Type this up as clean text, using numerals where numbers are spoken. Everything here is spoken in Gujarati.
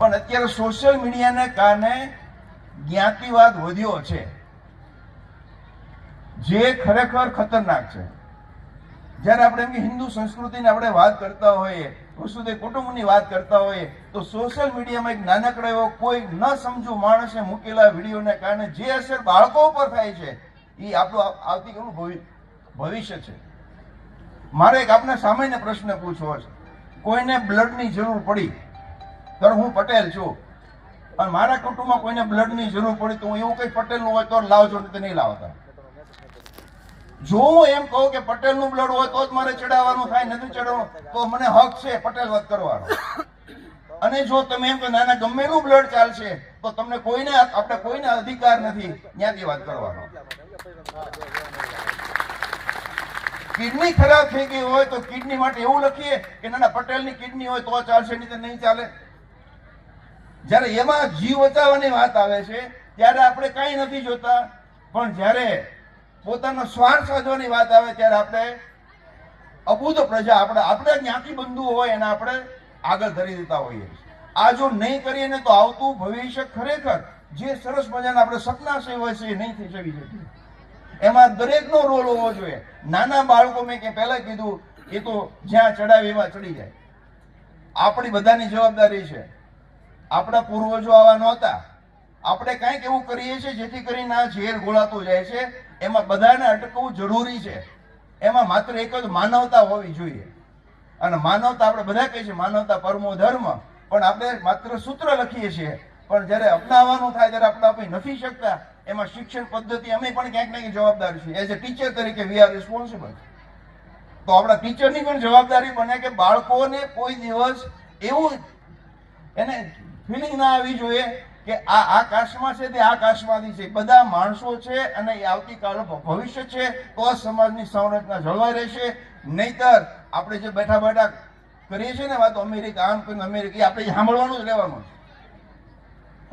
પણ અત્યારે સોશિયલ મીડિયાને કારણે જ્ઞાતિવાદ વધ્યો છે, જે ખરેખર ખતરનાક છે. જ્યારે આપણે એમ કે હિન્દુ સંસ્કૃતિની આપણે વાત કરતા હોઈએ, વસુધૈવ કુટુંબની વાત કરતા હોઈએ, તો સોશિયલ મીડિયામાં એક નાનકડો એવો કોઈ ન સમજુ માણસે મૂકેલા વિડીયોને કારણે જે અસર બાળકો ઉપર થાય છે એ આપણું આવતીકાલનું ભવિષ્ય છે. મારે એક આપને સામાન્ય પ્રશ્ન પૂછવો છે. કોઈને બ્લડની જરૂર પડી, તો હું પટેલ છું અને મારા કુટુંબમાં કોઈને બ્લડની જરૂર પડી તો હું એવું કઈ પટેલનું હોય તો લાવજો, નહીં નહીં લાવતા. જો હું એમ કહું કે પટેલનું બ્લડ હોય તો જ મારે ચડાવવાનું થાય, નથી ચડાવવાનું તો મને હક છે પટેલ વધ કરવાનો. અને જો તમે એમ કે નાના ગમે એનું બ્લડ ચાલશે તો તમને કોઈને આપણે કોઈને અધિકાર નથી જ્ઞાતિવાદ કરવાનો. કિડની ખરાબ થઈ ગઈ હોય તો કિડની માટે એવું લખીએ કે નાના પટેલની કિડની હોય તો ચાલશે, નહીં તો નહીં ચાલે. જ્યારે એમાં જીવ બચાવવાની વાત આવે છે ત્યારે આપણે કઈ નથી જોતા, પણ જ્યારે પોતાનો સ્વાર્થ સાધવાની વાત આવે ત્યારે આપણે અબૂધ પ્રજા આપણે જ્ઞાતિ બંધુ હોય એને આપણે આગળ ધરી દેતા હોઈએ. આ જો નહીં કરીએ ને તો આવતું ભવિષ્ય ખરેખર જે સરસ મજાના આપણે સપના સેવા છે એ નહીં થઈ શકી શકે. એમાં દરેકનો રોલ હોવો જોઈએ. નાના બાળકો મેં કે પહેલા કીધું એ તો જ્યાં ચડાવે એમાં ચડી જાય. આપણી બધાની જવાબદારી છે. આપણા પૂર્વજો આવા નહોતા. આપણે કંઈક એવું કરીએ છીએ જેથી કરીને આ ઝેર ગોળાતું જાય છે. એમાં બધાને અટકવું જરૂરી છે. એમાં માત્ર એક જ માનવતા હોવી જોઈએ. અને માનવતા આપણે બધા કહીએ છીએ માનવતા પરમો ધર્મ, પણ આપણે માત્ર સૂત્ર લખીએ છીએ, પણ જ્યારે અપનાવવાનું થાય ત્યારે આપણે આપી નથી શકતા. એમાં શિક્ષણ પદ્ધતિ અમે પણ ક્યાંક ને ક્યાંક જવાબદાર છીએ. એઝ અ ટીચર તરીકે વી આર રિસ્પોન્સિબલ. તો આપણા ટીચરની પણ જવાબદારી બને કે બાળકોને કોઈ દિવસ એવું એને ફિલિંગ ના આવી જોઈએ કે આ કાસ્ટમાં છે તે આ કાસ્ટમાંથી છે. બધા માણસો છે અને એ આવતીકાલ ભવિષ્ય છે તો સમાજની સંરચના જળવાઈ રહેશે. નહીતર આપણે જે બેઠા બેઠા કરીએ છીએ ને વાતો અમેરિકા આમ કરીને અમેરિકા આપણે સાંભળવાનું જ રહેવાનું છે.